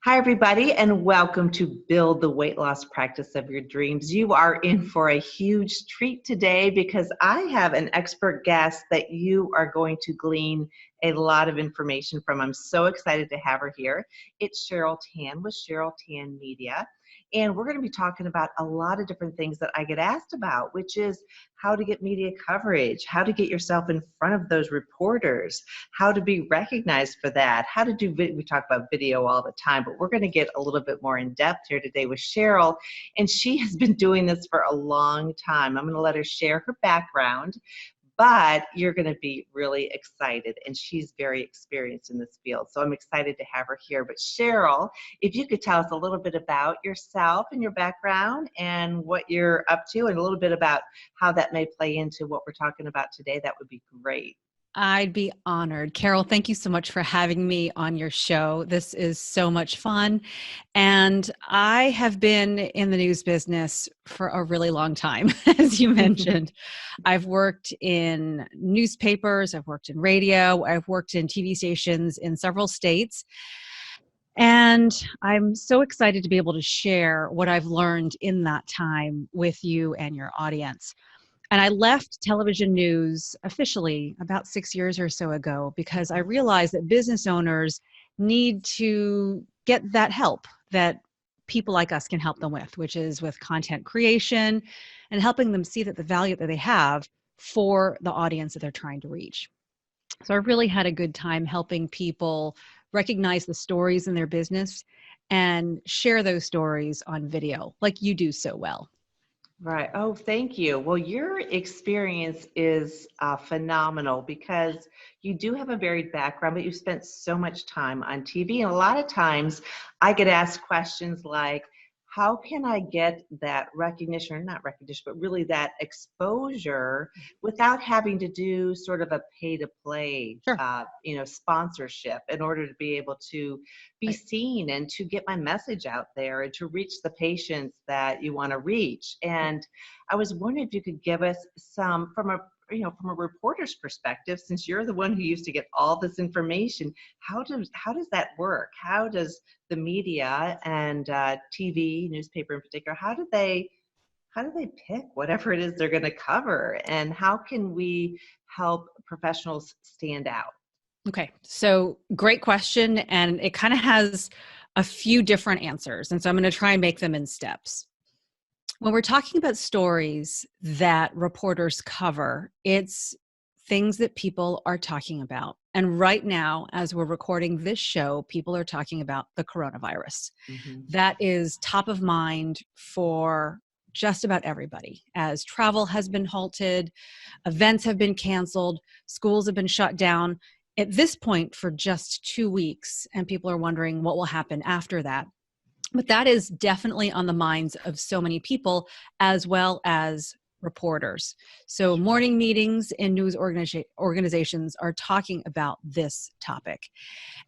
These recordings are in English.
Hi, everybody, and welcome to Build the Weight Loss Practice of Your Dreams. You are in for a huge treat today because I have an expert guest that you are going to glean a lot of information from. I'm so excited to have her here. It's Cheryl Tan with Cheryl Tan Media. And we're going to be talking about a lot of different things that I get asked about, which is how to get media coverage, how to get yourself in front of those reporters, how to be recognized for that, how to do we talk about video all the time, but we're going to get a little bit more in depth here today with Cheryl. And she has been doing this for a long time. I'm going to let her share her background, but you're going to be really excited, and she's very experienced in this field. So I'm excited to have her here. But Cheryl, if you could tell us a little bit about yourself and your background and what you're up to, and a little bit about how that may play into what we're talking about today, that would be great. I'd be honored. Carol, thank you so much for having me on your show. This is so much fun. And I have been in the news business for a really long time, as you mentioned. I've worked in newspapers, I've worked in radio, I've worked in TV stations in several states. And I'm so excited to be able to share what I've learned in that time with you and your audience. And I left television news officially about 6 years or so ago because I realized that business owners need to get that help that people like us can help them with, which is with content creation and helping them see that the value that they have for the audience that they're trying to reach. So I really had a good time helping people recognize the stories in their business and share those stories on video like you do so well. Right. Oh, thank you. Well, your experience is phenomenal because you do have a varied background, but you spent so much time on TV. And a lot of times I get asked questions like, how can I get that recognition, or not recognition, but really that exposure without having to do sort of a pay to play, Sure. sponsorship in order to be able to be Right. seen and to get my message out there and to reach the patients that you want to reach. And I was wondering if you could give us some from a reporter's perspective, since you're the one who used to get all this information, how does that work? How does the media and TV, newspaper in particular, how do they pick whatever it is they're going to cover, and how can we help professionals stand out? Okay, so great question, and it kind of has a few different answers, and so I'm going to try and make them in steps. When we're talking about stories that reporters cover, it's things that people are talking about. And right now, as we're recording this show, people are talking about the coronavirus. Mm-hmm. That is top of mind for just about everybody, as travel has been halted, events have been canceled, schools have been shut down at this point for just 2 weeks, and people are wondering what will happen after that. But that is definitely on the minds of so many people, as well as reporters. So morning meetings in news organizations are talking about this topic.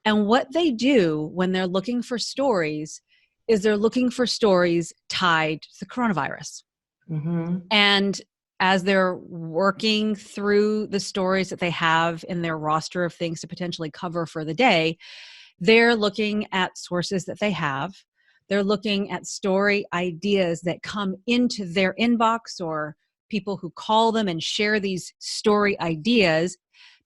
And what they do when they're looking for stories is they're looking for stories tied to the coronavirus. Mm-hmm. And as they're working through the stories that they have in their roster of things to potentially cover for the day, they're looking at sources that they have. They're looking at story ideas that come into their inbox, or people who call them and share these story ideas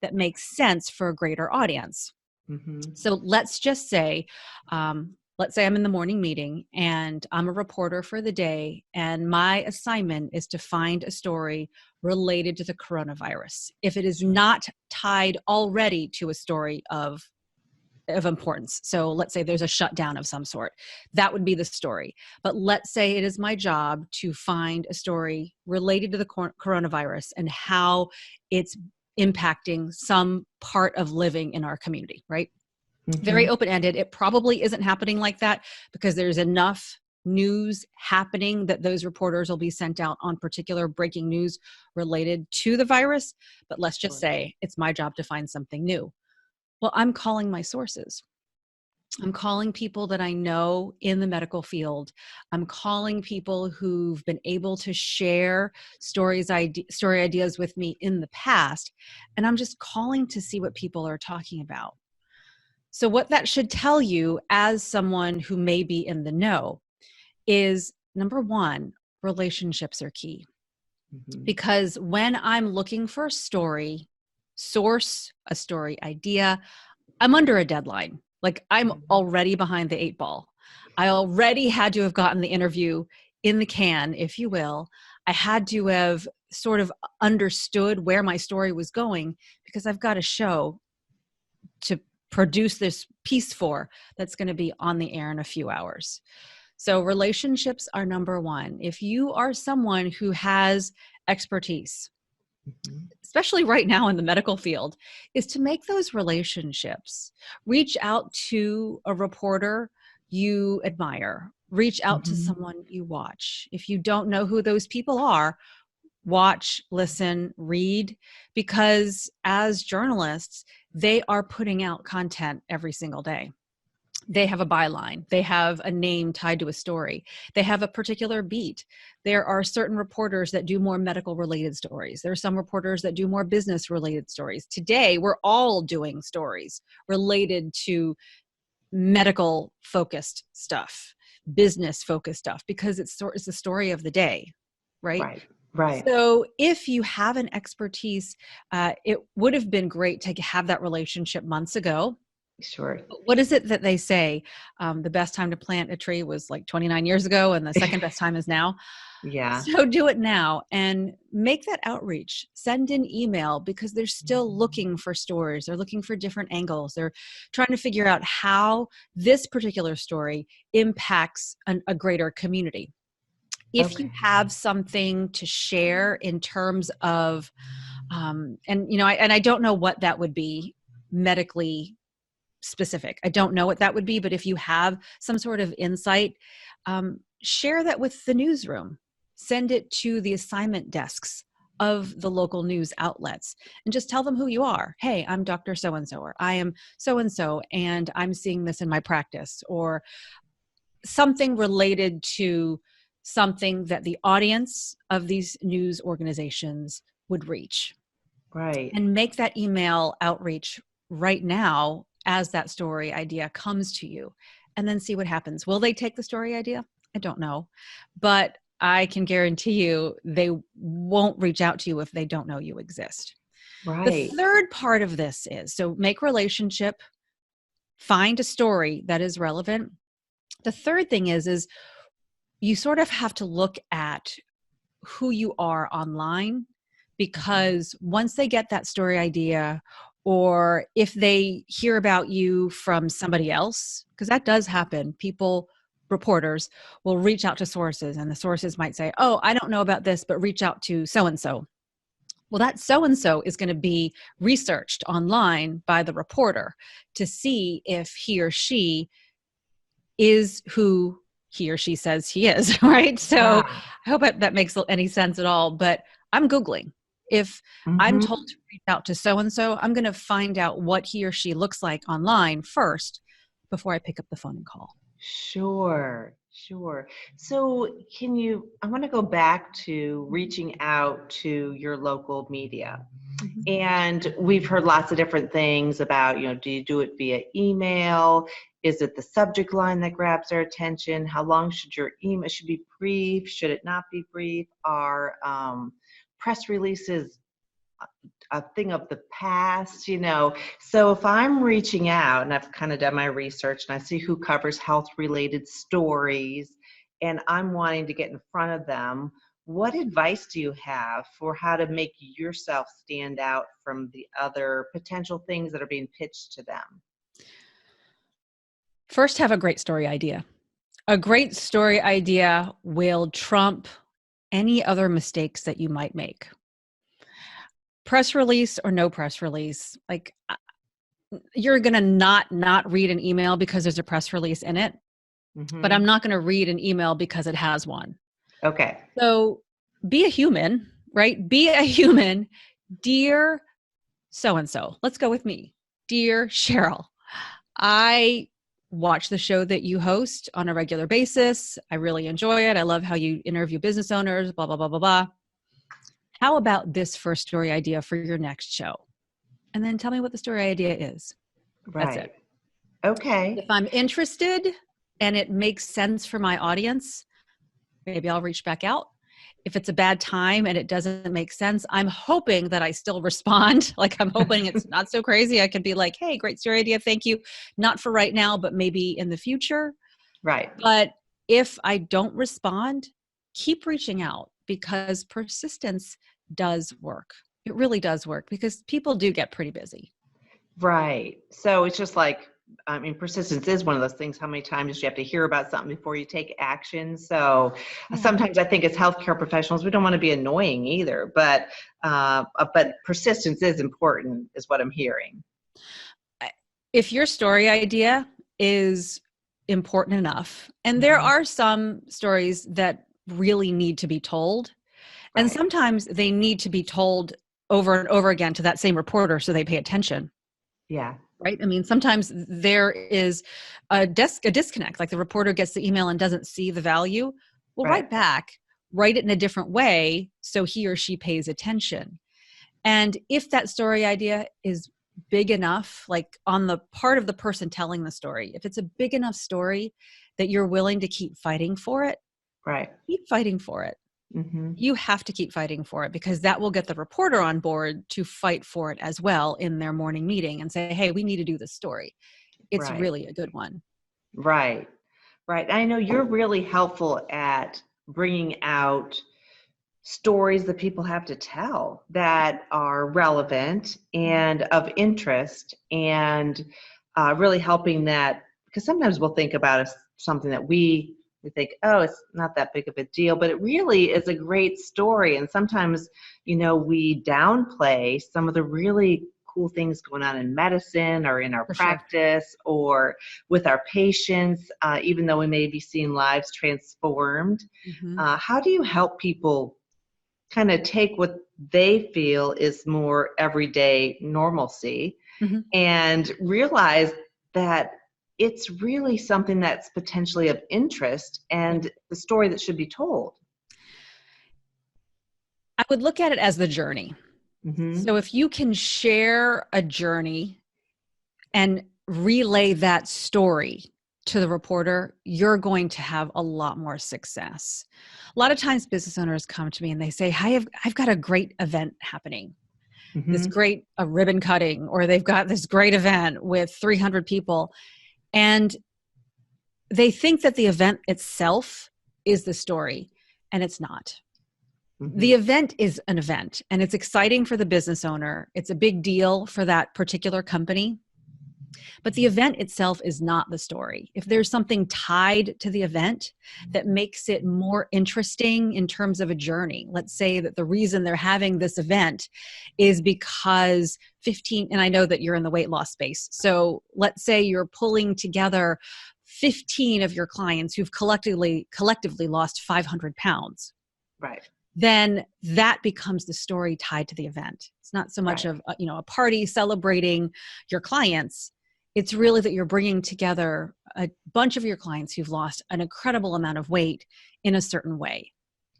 that make sense for a greater audience. Mm-hmm. So let's just say, let's say I'm in the morning meeting and I'm a reporter for the day, and my assignment is to find a story related to the coronavirus. If it is not tied already to a story of importance. So let's say there's a shutdown of some sort. That would be the story. But let's say it is my job to find a story related to the coronavirus and how it's impacting some part of living in our community, right? Mm-hmm. Very open-ended. It probably isn't happening like that because there's enough news happening that those reporters will be sent out on particular breaking news related to the virus. But let's just say it's my job to find something new. Well, I'm calling my sources. I'm calling people that I know in the medical field. I'm calling people who've been able to share story ideas with me in the past. And I'm just calling to see what people are talking about. So what that should tell you as someone who may be in the know is, number one, relationships are key. Mhm. Because when I'm looking for a story, source, a story idea, I'm under a deadline. Like I'm Mhm. already behind the 8 ball. I already had to have gotten the interview in the can, if you will. I had to have sort of understood where my story was going because I've got a show to produce this piece for that's going to be on the air in a few hours. So relationships are number one. If you are someone who has expertise, Mhm. especially right now in the medical field, is to make those relationships. Reach out to a reporter you admire. Reach out to Mhm. someone you watch. If you don't know who those people are, watch, listen, read, because as journalists, they are putting out content every single day. They have a byline. They have a name tied to a story. They have a particular beat. There are certain reporters that do more medical related stories. There are some reporters that do more business related stories. Today, we're all doing stories related to medical focused stuff, business focused stuff, because it's the story of the day, right? Right. Right. So if you have an expertise, it would have been great to have that relationship months ago. Sure. What is it that they say? The best time to plant a tree was like 29 years ago, and the second best time is now. Yeah. So do it now and make that outreach. Send an email because they're still looking for stories. They're looking for different angles. They're trying to figure out how this particular story impacts a greater community. If you Okay. have something to share in terms of, and I don't know what that would be medically specific. I don't know what that would be, but if you have some sort of insight, share that with the newsroom. Send it to the assignment desks of the local news outlets and just tell them who you are. Hey, I'm Dr. So and so, or I am so and so, and I'm seeing this in my practice, or something related to something that the audience of these news organizations would reach, Right. and make that email outreach right now as that story idea comes to you, and then see what happens. Will they take the story idea? I don't know, but I can guarantee you they won't reach out to you if they don't know you exist. The Right. third part of this is, so make relationship, find a story that is relevant. The third thing is you sort of have to look at who you are online, Mhm. because once they get that story idea, or if they hear about you from somebody else, because that does happen, reporters will reach out to sources, and the sources might say, oh, I don't know about this, but reach out to so and so. Well, that so and so is going to be researched online by the reporter to see if he or she is who he or she says he is, right? So Yeah. I hope that makes any sense at all. But I'm Googling. If I'm told Mhm. to reach out to so and so, I'm going to find out what he or she looks like online first before I pick up the phone and call. Sure, sure. So, I want to go back to Mhm. reaching out to your local media. Mhm. And we've heard lots of different things about, do you do it via email? Is it the subject line that grabs their attention? How long should your email should be brief? Should it not be brief? Are press releases a thing of the past? So if I'm reaching out and I've kind of done my research and I see who covers health related stories and I'm wanting to get in front of them, what advice do you have for how to make yourself stand out from the other potential things that are being pitched to them? First, have a great story idea. A great story idea will trump any other mistakes that you might make. Press release or no press release, like you're going to not read an email because there's a press release in it, but I'm Hmm. not going to read an email because it has one. Okay. So be a human, right? Be a human. Dear so and so, let's go with me. Dear Cheryl, I watch the show that you host on a regular basis. I really enjoy it. I love how you interview business owners, blah, blah, blah, blah, blah. How about this first story idea for your next show? And then tell me what the story idea is. That's it. Right. Okay. If I'm interested and it makes sense for my audience, maybe I'll reach back out. If it's a bad time and it doesn't make sense, I'm hoping that I still respond. Like, I'm hoping it's not so crazy. I could be like, hey, great story idea. Thank you. Not for right now, but maybe in the future. Right. But if I don't respond, keep reaching out, because persistence does work. It really does work, because people do get pretty busy. Right. So it's just like, I mean, persistence is one of those things. How many times do you have to hear about something before you take action? So Yeah. sometimes I think as healthcare professionals, we don't want to be annoying either, but persistence is important, is what I'm hearing. If your story idea is important enough, and there Mhm. are some stories that really need to be told, and Right. sometimes they need to be told over and over again to that same reporter so they pay attention. Yeah. Right? I mean, sometimes there is a disconnect, like the reporter gets the email and doesn't see the value. Well, Right. write back, write it in a different way so he or she pays attention. And if that story idea is big enough, like on the part of the person telling the story, if it's a big enough story that you're willing to keep fighting for it, Right. keep fighting for it. Hmm. You have to keep fighting for it, because that will get the reporter on board to fight for it as well in their morning meeting and say, hey, we need to do this story. It's Right. really a good one. Right. Right. I know you're really helpful at bringing out stories that people have to tell that are relevant and of interest, and really helping that, because sometimes we'll think about something that we think, oh, it's not that big of a deal, but it really is a great story. And sometimes, we downplay some of the really cool things going on in medicine or in our For sure. practice or with our patients, even though we may be seeing lives transformed. Hmm. How do you help people kind of take what they feel is more everyday normalcy Hmm. and realize that it's really something that's potentially of interest and the story that should be told? I would look at it as the journey. Mm-hmm. So if you can share a journey and relay that story to the reporter, you're going to have a lot more success. A lot of times business owners come to me and they say, "Hi, I've got a great event happening, this Mm-hmm. great a ribbon cutting, or they've got this great event with 300 people." And they think that the event itself is the story, and it's not. Mm-hmm. The event is an event, and it's exciting for the business owner. It's a big deal for that particular company. But the event itself is not the story. If there's something tied to the event that makes it more interesting in terms of a journey, let's say that the reason they're having this event is because 15, and I know that you're in the weight loss space. So let's say you're pulling together 15 of your clients who've collectively lost 500 pounds. Right. Then that becomes the story tied to the event. It's not so much Right. of a party celebrating your clients. It's really that you're bringing together a bunch of your clients who've lost an incredible amount of weight in a certain way.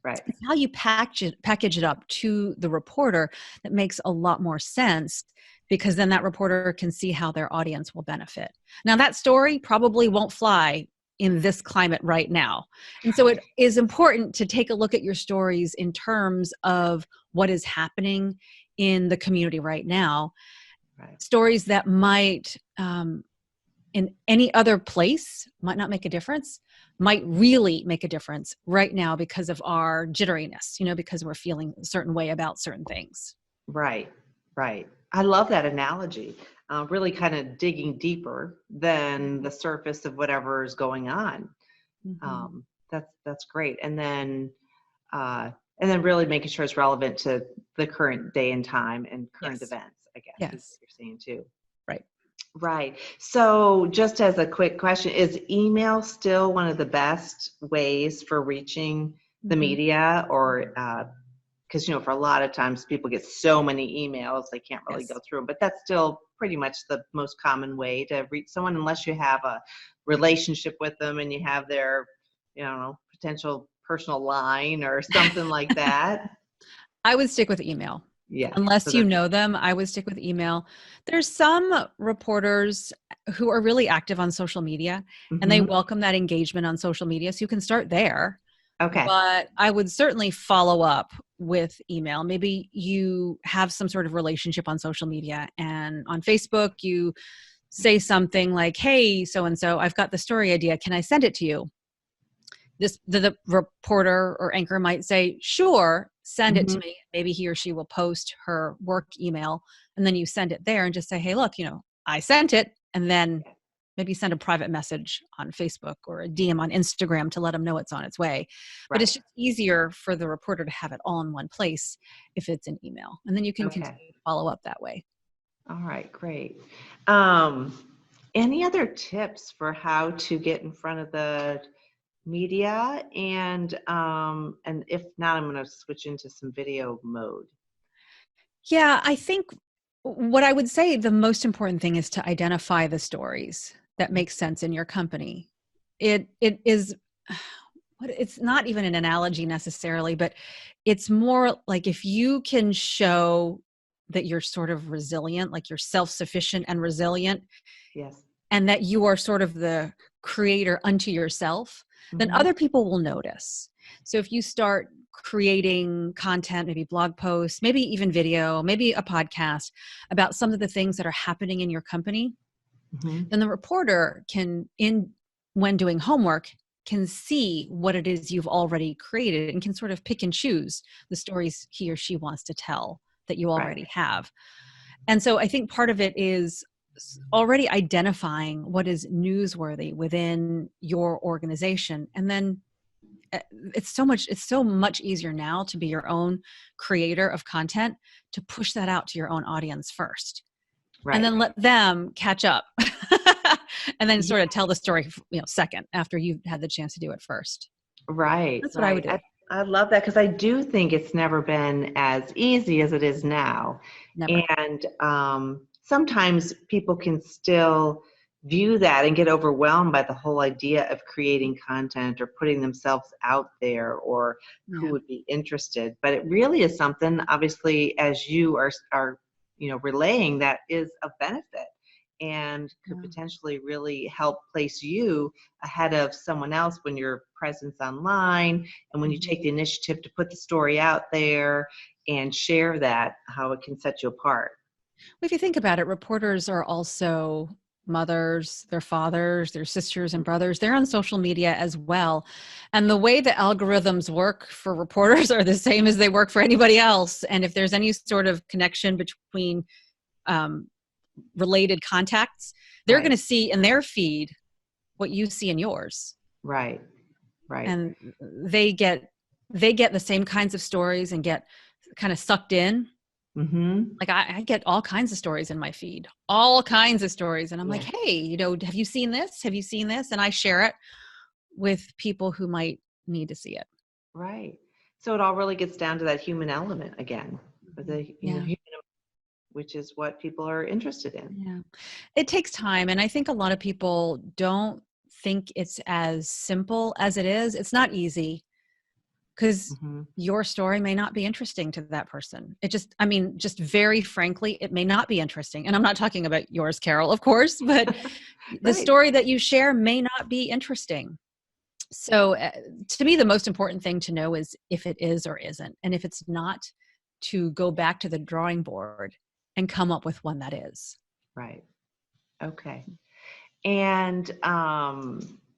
Right. It's how you package it up to the reporter that makes a lot more sense, because then that reporter can see how their audience will benefit. Now, that story probably won't fly in this climate right now. And so it is important to take a look at your stories in terms of what is happening in the community right now. Right. Stories that might, in any other place, might not make a difference, might really make a difference right now because of our jitteriness, because we're feeling a certain way about certain things. Right. Right. I love that analogy. Really kind of digging deeper than the surface of whatever is going on. Mm-hmm. That's great. Uh, and then really making sure it's relevant to the current day and time and current Yes. events, I guess, is Yes. what you're saying too. Right. Right. So just as a quick question, is email still one of the best ways for reaching the Mm-hmm. media, or because for a lot of times people get so many emails they can't really go Yes. through them, but that's still pretty much the most common way to reach someone, unless you have a relationship with them and you have their potential personal line or something like that. I would stick with email. Yeah. So Unless you that's know them, I would stick with email. There's some reporters who are really active on social media, and they welcome that engagement on social media. So you can start there. Okay. But I would certainly follow up with email. Maybe you have some sort of relationship on social media, and on Facebook, you say something like, hey, so-and-so, I've got the story idea. Can I send it to you? The reporter or anchor might say, sure, send it to me. Maybe he or she will post her work email, and then you send it there and just say, hey, look, I sent it. And then maybe send a private message on Facebook or a DM on Instagram to let them know it's on its way. But it's Right. just easier for the reporter to have it all in one place if it's an email. And then you can Okay. continue to follow up that way. All right, great. Any other tips for how to get in front of the media? And if not, I'm going to switch into some video mode. Yeah, I think what I would say the most important thing is to identify the stories that make sense in your company. It is it's not even an analogy necessarily, but it's more like if you can show that you're sort of resilient, like you're self-sufficient and resilient, Yes. and that you are sort of the creator unto yourself, then other people will notice. So if you start creating content, maybe blog posts, maybe even video, maybe a podcast about some of the things that are happening in your company, then the reporter can, when doing homework, can see what it is you've already created and can sort of pick and choose the stories he or she wants to tell that you already have. And so I think part of it is already identifying what is newsworthy within your organization. And then it's so much easier now to be your own creator of content, to push that out to your own audience first. Right. And then let them catch up. And then sort of tell the story, second, after you've had the chance to do it first. Right. That's what I would do. I love that, because I do think it's never been as easy as it is now. Never. And sometimes people can still view that and get overwhelmed by the whole idea of creating content or putting themselves out there, or who would be interested. But it really is something, obviously, as you are relaying, that is of benefit and could potentially really help place you ahead of someone else when your presence online, and when you take the initiative to put the story out there and share that, how it can set you apart. Well, if you think about it, reporters are also mothers, their fathers, their sisters and brothers. They're on social media as well. And the way the algorithms work for reporters are the same as they work for anybody else. And if there's any sort of connection between related contacts, they're going to see in their feed what you see in yours. Right. And they get the same kinds of stories and get kind of sucked in. Like I get all kinds of stories in my feed, all kinds of stories. And I'm like, hey, have you seen this? Have you seen this? And I share it with people who might need to see it. Right. So it all really gets down to that human element again, human, which is what people are interested in. Yeah. It takes time. And I think a lot of people don't think it's as simple as it is. It's not easy, because your story may not be interesting to that person. Just very frankly, it may not be interesting. And I'm not talking about yours, Carol, of course, but the story that you share may not be interesting. So to me, the most important thing to know is if it is or isn't. And if it's not, to go back to the drawing board and come up with one that is. Right. Okay. And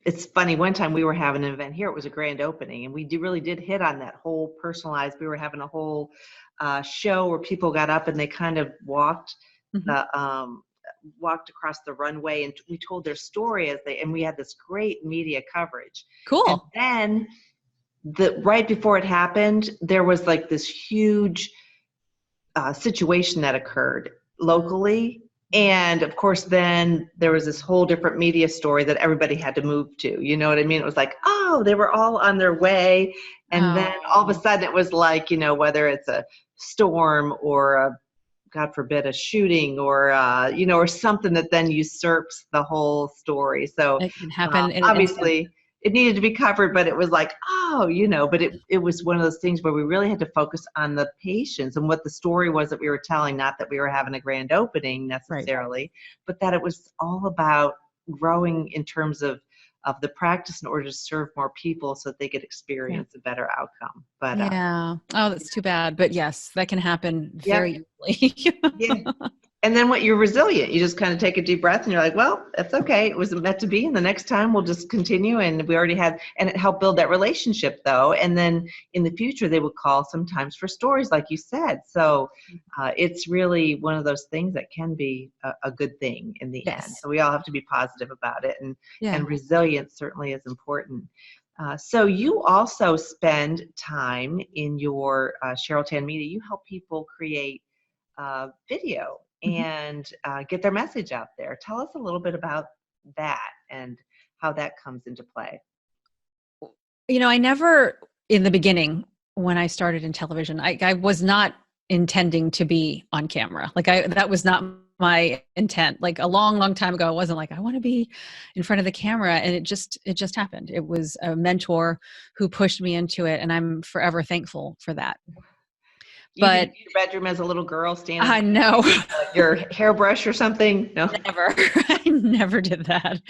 it's funny, one time we were having an event here, it was a grand opening, and we really did hit on that whole personalized. We were having a whole show where people got up and they kind of walked across the runway, and we told their story and we had this great media coverage. Cool. And then right before it happened, there was like this huge situation that occurred locally. And of course, then there was this whole different media story that everybody had to move to. You know what I mean? It was like, oh, they were all on their way. And then all of a sudden it was like, whether it's a storm or God forbid, a shooting or, or something that then usurps the whole story. So it can happen. obviously it needed to be covered, but it was like, oh, but it was one of those things where we really had to focus on the patients and what the story was that we were telling, not that we were having a grand opening Right. necessarily, but that it was all about growing in terms of the practice in order to serve more people so that they could Yeah. experience a better outcome. But Yeah. Oh, that's too bad. But yes, that can happen yep, very easily. yeah. And then what, you're resilient. You just kind of take a deep breath and you're like, well, that's okay. It wasn't meant to be. And the next time we'll just continue. And we already had, and it helped build that relationship though. And then in the future, they would call sometimes for stories like you said. So it's really one of those things that can be a good thing in the end. Yes. So we all have to be positive about it. Yeah. And resilience certainly is important. So you also spend time in your Cheryl Tan Media. You help people create video Mhm. and get their message out there. Tell us a little bit about that and how that comes into play. I never, in the beginning, when I started in television, I was not intending to be on camera. That was not my intent. Like a long, long time ago, I wasn't like, I want to be in front of the camera. And it just happened. It was a mentor who pushed me into it. And I'm forever thankful for that. You did But your bedroom as a little girl standing I there know. using your hairbrush or something? No. Never. I never did that.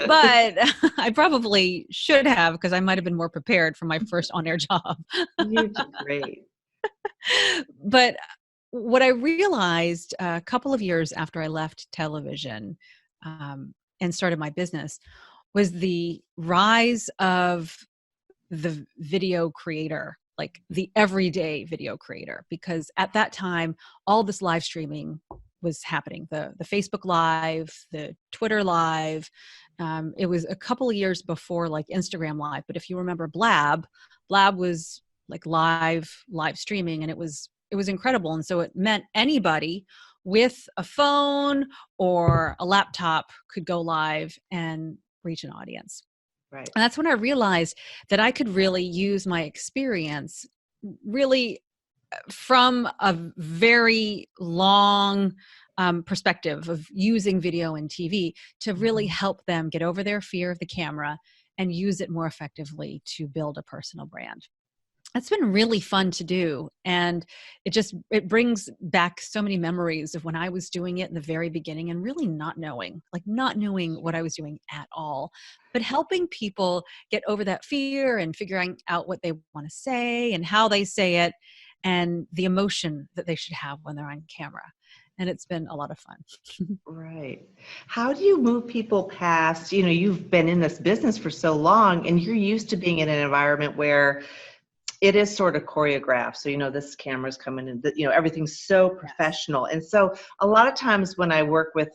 But I probably should have because I might have been more prepared for my first on-air job. You did great. But what I realized a couple of years after I left television and started my business was the rise of the video creator, like the everyday video creator, because at that time, all this live streaming was happening, the Facebook Live, the Twitter Live. It was a couple of years before like Instagram Live. But if you remember Blab was like live streaming, and it was incredible. And so it meant anybody with a phone or a laptop could go live and reach an audience. Right. And that's when I realized that I could really use my experience really from a very long perspective of using video and TV to really Mhm. help them get over their fear of the camera and use it more effectively to build a personal brand. It's been really fun to do, and it brings back so many memories of when I was doing it in the very beginning and really not knowing what I was doing at all, but helping people get over that fear and figuring out what they want to say and how they say it and the emotion that they should have when they're on camera. And it's been a lot of fun. Right. How do you move people past, you've been in this business for so long and you're used to being in an environment where it is sort of choreographed. So, this camera's coming in, everything's so Yes. professional. And so a lot of times when I work with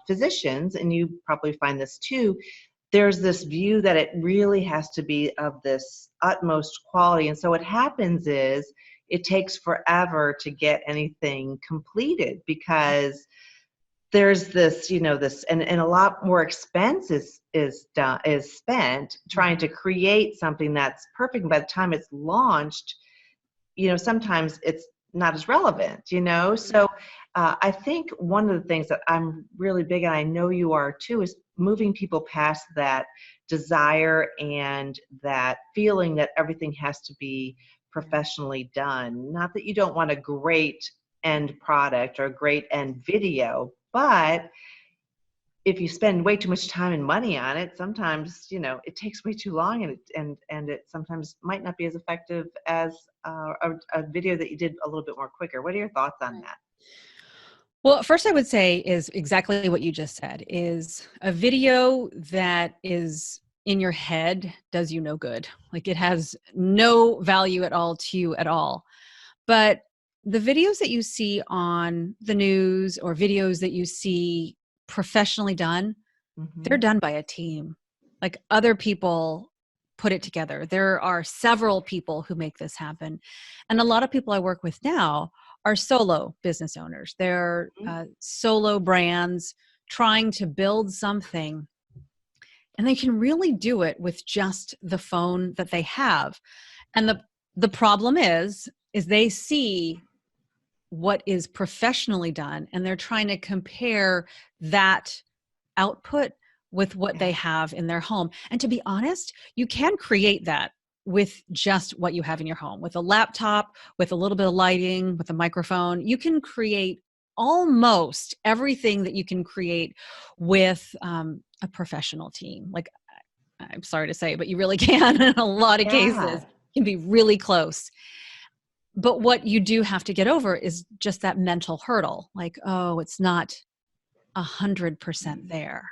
physicians, and you probably find this too, there's this view that it really has to be of this utmost quality. And so what happens is it takes forever to get anything completed because there's this, and a lot more expense is spent trying to create something that's perfect. And by the time it's launched, sometimes it's not as relevant, So I think one of the things that I'm really big on, I know you are too, is moving people past that desire and that feeling that everything has to be professionally done. Not that you don't want a great end product or a great end video, but if you spend way too much time and money on it, sometimes it takes way too long, and it sometimes might not be as effective as a video that you did a little bit more quicker. What are your thoughts on that? Well, first I would say is exactly what you just said, is a video that is in your head does you no good. Like it has no value at all to you at all. But the videos that you see on the news or videos that you see professionally done, they're Hmm. done by a team. Like other people put it together. There are several people who make this happen. And a lot of people I work with now are solo business owners. They're solo brands trying to build something, and they can really do it with just the phone that they have. And the problem is they see what is professionally done and they're trying to compare that output with what they Yeah. have in their home. And to be honest, you can create that with just what you have in your home, with a laptop, with a little bit of lighting, with a microphone. You can create almost everything that you can create with a professional team. Like, I'm sorry to say, but you really can in a lot of Yeah. cases, can be really close. But what you do have to get over is just that mental hurdle. Like, oh, it's not 100% there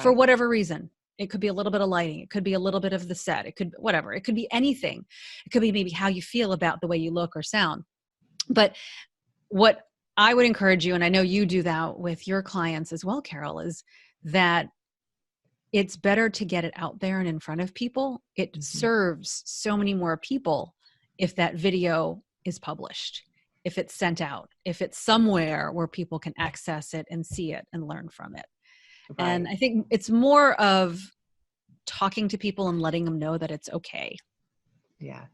for Right. whatever reason. It could be a little bit of lighting. It could be a little bit of the set. It could, whatever. It could be anything. It could be maybe how you feel about the way you look or sound. But what I would encourage you, and I know you do that with your clients as well, Carol, is that it's better to get it out there and in front of people. It Mhm. serves so many more people if that video is published, if it's sent out, if it's somewhere where people can access it and see it and learn from it. And Right. I think it's more of talking to people and letting them know that it's okay. Yeah.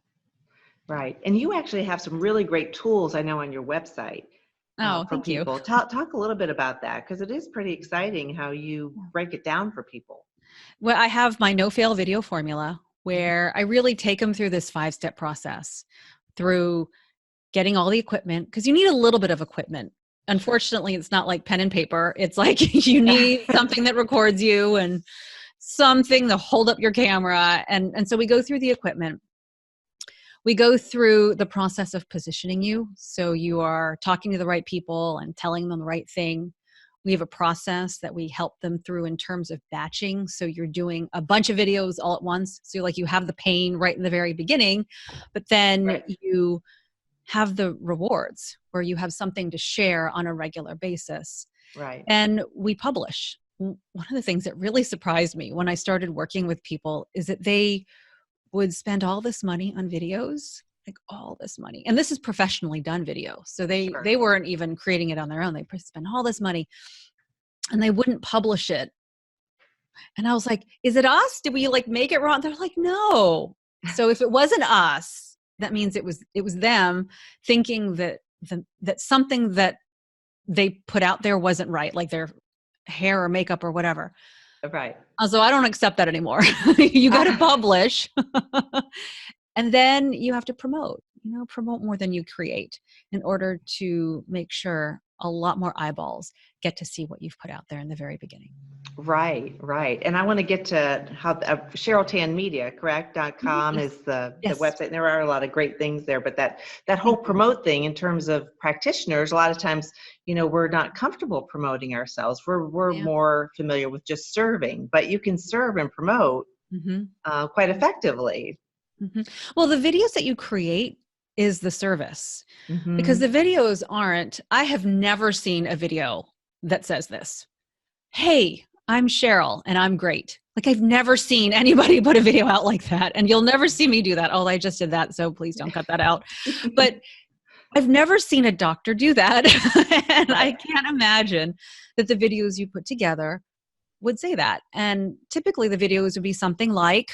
Right. And you actually have some really great tools, I know, on your website Oh, for thank you. people. Talk a little bit about that, because it is pretty exciting how you break it down for people. Well, I have my NoFail video formula where I really take them through this 5-step process through getting all the equipment, because you need a little bit of equipment. Sure. Unfortunately, it's not like pen and paper. It's like you need something that records you and something to hold up your camera. And so we go through the equipment. We go through the process of positioning you. So you are talking to the right people and telling them the right thing. We have a process that we help them through in terms of batching. So you're doing a bunch of videos all at once. So like you have the pain right in the very beginning, but then Right. you have the rewards where you have something to share on a regular basis. Right. And we publish. One of the things that really surprised me when I started working with people is that they would spend all this money on videos, like all this money. And this is professionally done video. So Sure. they weren't even creating it on their own. They spend all this money and they wouldn't publish it. And I was like, is it us? Did we like make it wrong? They're like, no. So if it wasn't us, that means it was them thinking that that something that they put out there wasn't right, like their hair or makeup or whatever. Right. So I don't accept that anymore. You got to publish. And then you have to promote, promote more than you create in order to make sure a lot more eyeballs get to see what you've put out there in the very beginning. Right, right. And I want to get to how Cheryl Tan Media, correct? Mhm. .com Yes. is the Yes. website. And there are a lot of great things there, but that whole Thank you. promote thing in terms of practitioners, a lot of times, we're not comfortable promoting ourselves. We're Yeah. more familiar with just serving, but you can serve and promote Hmm. quite effectively. Hmm. Well, the videos that you create is the service, because Hmm. the videos aren't, I have never seen a video that says this. Hey, I'm Cheryl and I'm great. Like I've never seen anybody put a video out like that. And you'll never see me do that. Oh, I just did that. So please don't cut that out. But I've never seen a doctor do that. And I Right, can't imagine that the videos you put together would say that. And typically the videos would be something like,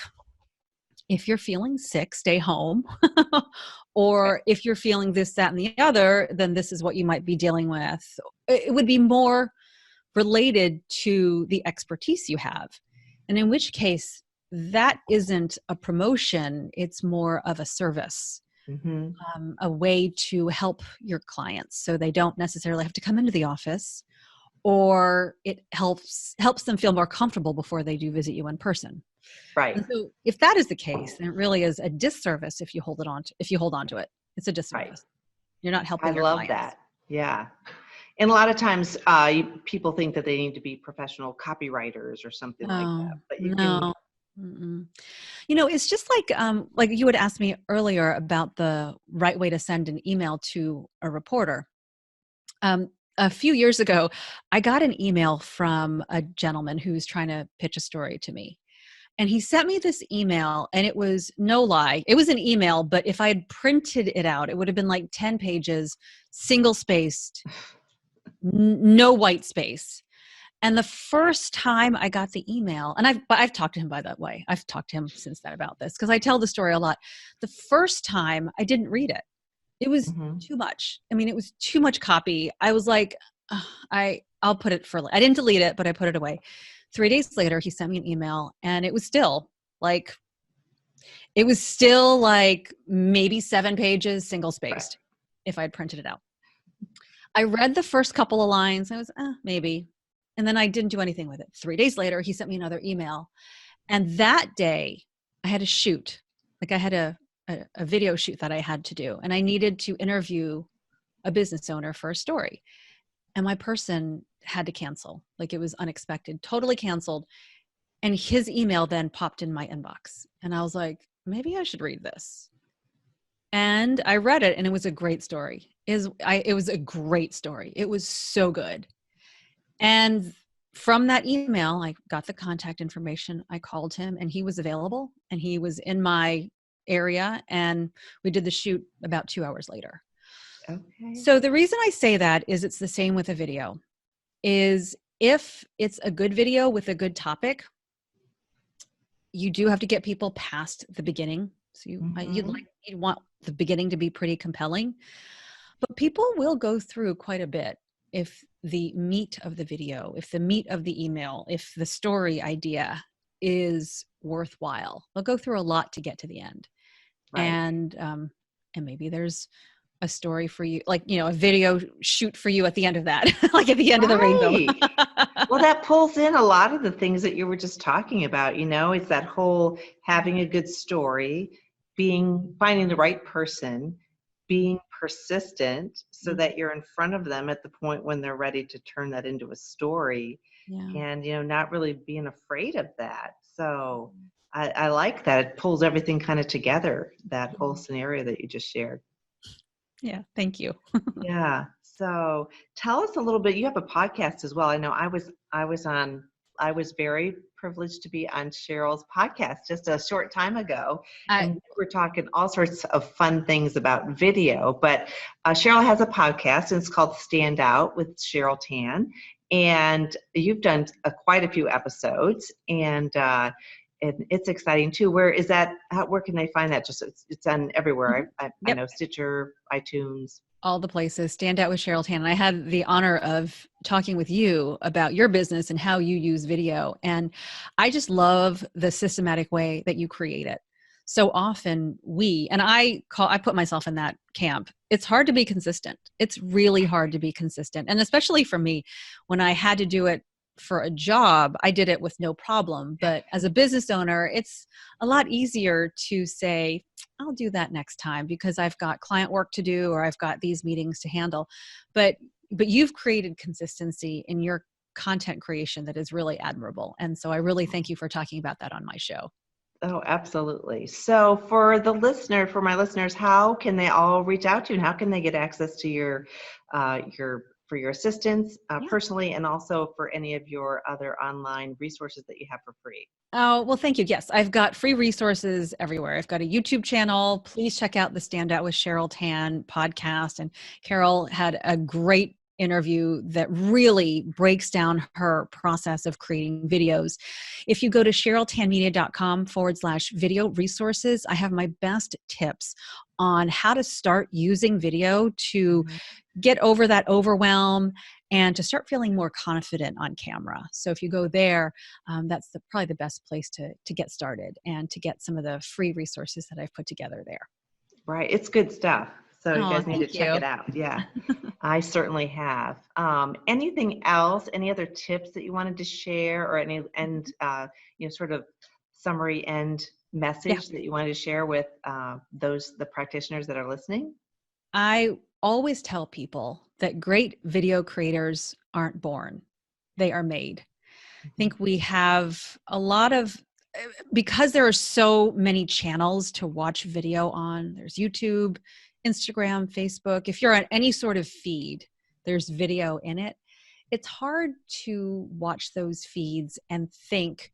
if you're feeling sick, stay home. right, Or if you're feeling this, that, and the other, then this is what you might be dealing with. It would be more related to the expertise you have. And in which case, that isn't a promotion, it's more of a service, hmm, a way to help your clients so they don't necessarily have to come into the office, or it helps them feel more comfortable before they do visit you in person. right, And so if that is the case, then it really is a disservice if you hold on to it. It's a right. disservice. You're not I helping your love clients. that. Yeah. And a lot of times, people think that they need to be professional copywriters or something like No, that. But you can, no. Mm-mm. It's just like you had asked me earlier about the right way to send an email to a reporter. A few years ago, I got an email from a gentleman who was trying to pitch a story to me. And he sent me this email, and it was no lie. It was an email, but if I had printed it out, it would have been like 10 pages, single spaced, no white space. And the first time I got the email, and I've talked to him, by that way. I've talked to him since then about this because I tell the story a lot. The first time I didn't read it. It was mhm. too much. I mean, it was too much copy. I was like, "Ugh, I'll put it for, I didn't delete it, but I put it away." 3 days later, he sent me an email, and it was still like maybe 7 pages, single Right. spaced, if I'd printed it out. I read the first couple of lines. I was, maybe. And then I didn't do anything with it. 3 days later, he sent me another email. And that day, I had a shoot. Like I had a video shoot that I had to do. And I needed to interview a business owner for a story. And my person had to cancel. Like it was unexpected, totally canceled. And his email then popped in my inbox. And I was like, maybe I should read this. And I read it, and it was a great story. It was a great story. It was so good. And from that email, I got the contact information. I called him, and he was available, and he was in my area, and we did the shoot about 2 hours later. Okay. So the reason I say that is it's the same with a video. Is if it's a good video with a good topic, you do have to get people past the beginning. So you'd want the beginning to be pretty compelling, but people will go through quite a bit if the meat of the video, if the meat of the email, if the story idea is worthwhile. They'll go through a lot to get to the end. Right. And maybe there's a story for you, like, a video shoot for you at the end of that, like at the end of the rainbow. Well, that pulls in a lot of the things that you were just talking about. It's that whole having a good story, finding the right person, being persistent so that you're in front of them at the point when they're ready to turn that into a story. Yeah. And, not really being afraid of that. So I like that. It pulls everything kind of together, that whole scenario that you just shared. Yeah. Thank you. Yeah. So tell us a little bit. You have a podcast as well. I know I was very privileged to be on Cheryl's podcast just a short time ago. And we were talking all sorts of fun things about video, but Cheryl has a podcast, and it's called Stand Out with Cheryl Tan. And you've done quite a few episodes, and it's exciting too. Where is that? Where can they find that? Just it's on everywhere. I know Stitcher, iTunes. All the places. Stand Out with Cheryl Tan. And I had the honor of talking with you about your business and how you use video. And I just love the systematic way that you create it. So often I put myself in that camp. It's hard to be consistent. It's really hard to be consistent. And especially for me, when I had to do it for a job, I did it with no problem. But as a business owner, it's a lot easier to say, I'll do that next time because I've got client work to do, or I've got these meetings to handle. But you've created consistency in your content creation that is really admirable. And so I really thank you for talking about that on my show. Oh, absolutely. So for my listeners, how can they all reach out to you, and how can they get access to your assistance personally, and also for any of your other online resources that you have for free? Oh, well, thank you. Yes, I've got free resources everywhere. I've got a YouTube channel. Please check out the Stand Out with Cheryl Tan podcast. And Carol had a great interview that really breaks down her process of creating videos. If you go to CherylTanmedia.com/video resources, I have my best tips on how to start using video to get over that overwhelm and to start feeling more confident on camera. So if you go there, that's probably the best place to get started and to get some of the free resources that I've put together there. Right. It's good stuff. So you guys need to check it out. Yeah, I certainly have. Anything else? Any other tips that you wanted to share, or any sort of summary end message that you wanted to share with the practitioners that are listening? I always tell people that great video creators aren't born, they are made. I think we have a lot of, because there are so many channels to watch video on. There's YouTube, Instagram, Facebook. If you're on any sort of feed, there's video in it. It's hard to watch those feeds and think,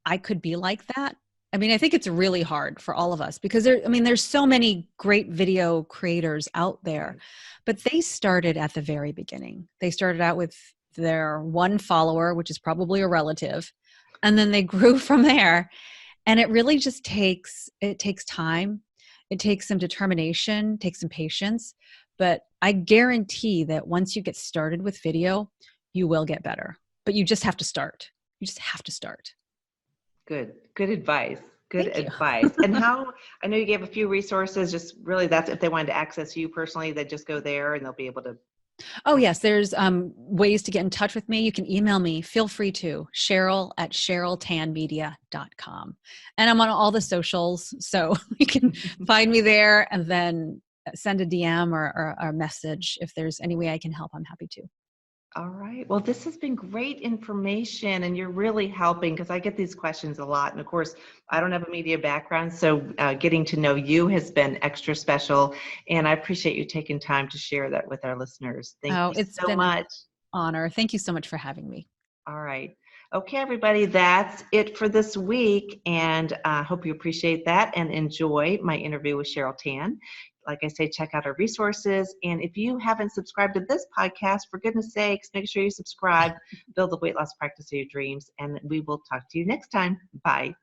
I could be like that. I mean, I think it's really hard for all of us because there's so many great video creators out there, but they started at the very beginning. They started out with their one follower, which is probably a relative, and then they grew from there. And it really just takes time. It takes some determination, takes some patience, but I guarantee that once you get started with video, you will get better, but you just have to start. You just have to start. Good advice. Good Thank you. advice. And how, I know you gave a few resources, just really that's if they wanted to access you personally, they just go there and they'll be able to. Oh, yes. There's ways to get in touch with me. You can email me. Feel free to. Cheryl@CherylTanmedia.com. And I'm on all the socials. So you can find me there and then send a DM or a message. If there's any way I can help, I'm happy to. All right. Well, this has been great information and you're really helping because I get these questions a lot. And of course, I don't have a media background, so getting to know you has been extra special. And I appreciate you taking time to share that with our listeners. Thank Oh, you it's so been an much. honor. Thank you so much for having me. All right. Okay, everybody, that's it for this week. And I hope you appreciate that and enjoy my interview with Cheryl Tan. Like I say, check out our resources. And if you haven't subscribed to this podcast, for goodness sakes, make sure you subscribe, build the weight loss practice of your dreams. And we will talk to you next time. Bye.